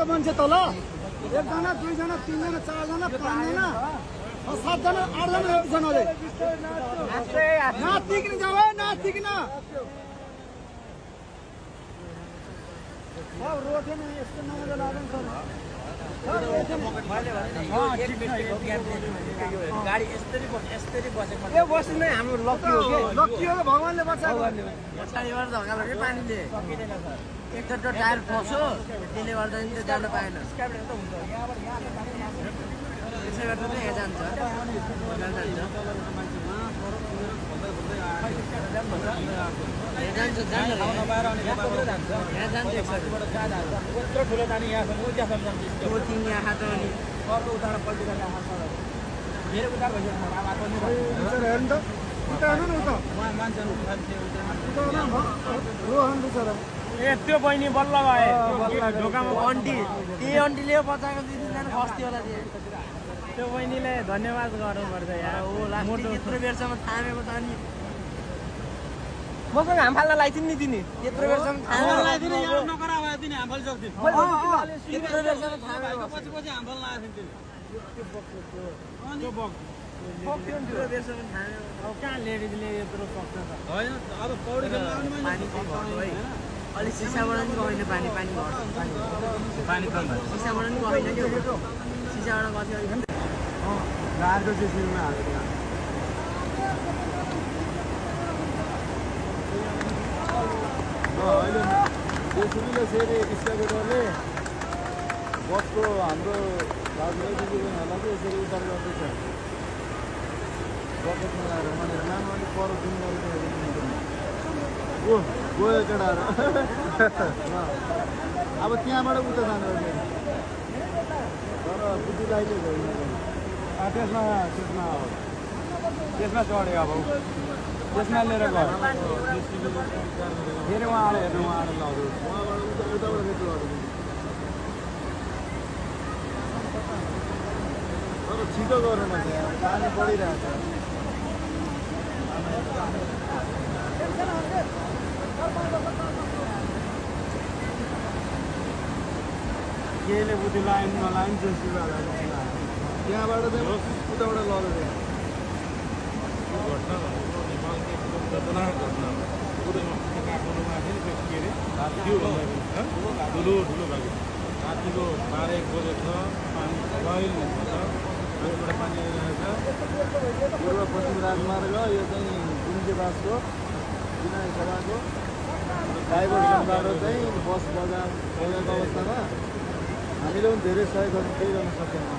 मान्छे तल एकजना दुईजना तीनजना चारजना पाँचजना 7जना 8जना एकजनाले नातिकिन जाऊ नातिकिन रोटेन यस्तो नमजा लाग्दैन गाडी यस्तरी बसेको ए बस्नु नै हाम्रो लकी हो के लकी हो भगवानले बचाएको पछाडिबाट धक्का लाग्यो पानीले एकचोटि टायर फस्यो त्यसले गर्दा नि जान पाएन त्यसै गर्दा चाहिँ यहाँ जान्छ त्यो बहिनी बल्ल भए ढोकामा अन्टी त्यही अन्टीले बचाएको दिनजना फस्थ्यो होला त्यो बहिनीले धन्यवाद गर्नुपर्छ यहाँ त्यत्रो बेरसम्म थामेको त अनि मसँग हाम फाल्न लाइदिनु नि तिनी त्यत्रो बेरसम्म थामेको लाइदिनु यहाँ नकरा भए तिनी हाम फालिसक्थिन् त्यत्रो बेरसम्म थामेको पछि हाम फाल्न लाएको थिइन् त्यत्रो बेरसम्म थामेको अब कहाँ लेडिजले यत्रो सक्छ त होइन अब पौडी खेल्न आउने पानी कम भयो है अलि सिसाबाट पनि गएन पानी पानी कम भयो सिसाबाट पनि गएन क्या सिसाबाट गथ्यो अलिक गाडीको सिस्टममा हालेको अहिले जेसिबीले फेरि स्क्याभेटरले बसको हाम्रो दाजुभाइहरूलाई चाहिँ यसरी उद्धार गर्दैछ बकेटमा लगाएर भनेर लानु अलिक पर दिनु गरेको गयो केटाहरू अब त्यहाँबाट उता जानु तर बुद्धि लाइले गयो त्यसमा चढ्यो अब त्यसमा लिएर गयो फेरि उहाँले हेर्नु उहाँले लग्यो उहाँबाट उताबाट फेरि लग्यो तर छिटो गर्नुपर्छ पानी बढिरहेको छ केले बुद्धि लाइन नलाइन जेसीबाट त्यहाँबाट चाहिँ उताबाट लग्यो ठुलो भएको रातिको 12-1 बजेको छ पानी पहिल छ पानी आइरहेको छ पूर्व पश्चिम राजमार्ग यो चाहिँ गुन्जेबासको विनय सभाको डाइभर्सनबाट चाहिँ बस बजाएको अवस्थामा हामीले पनि धेरै सहयोग गर्न केही गर्न सकेनौँ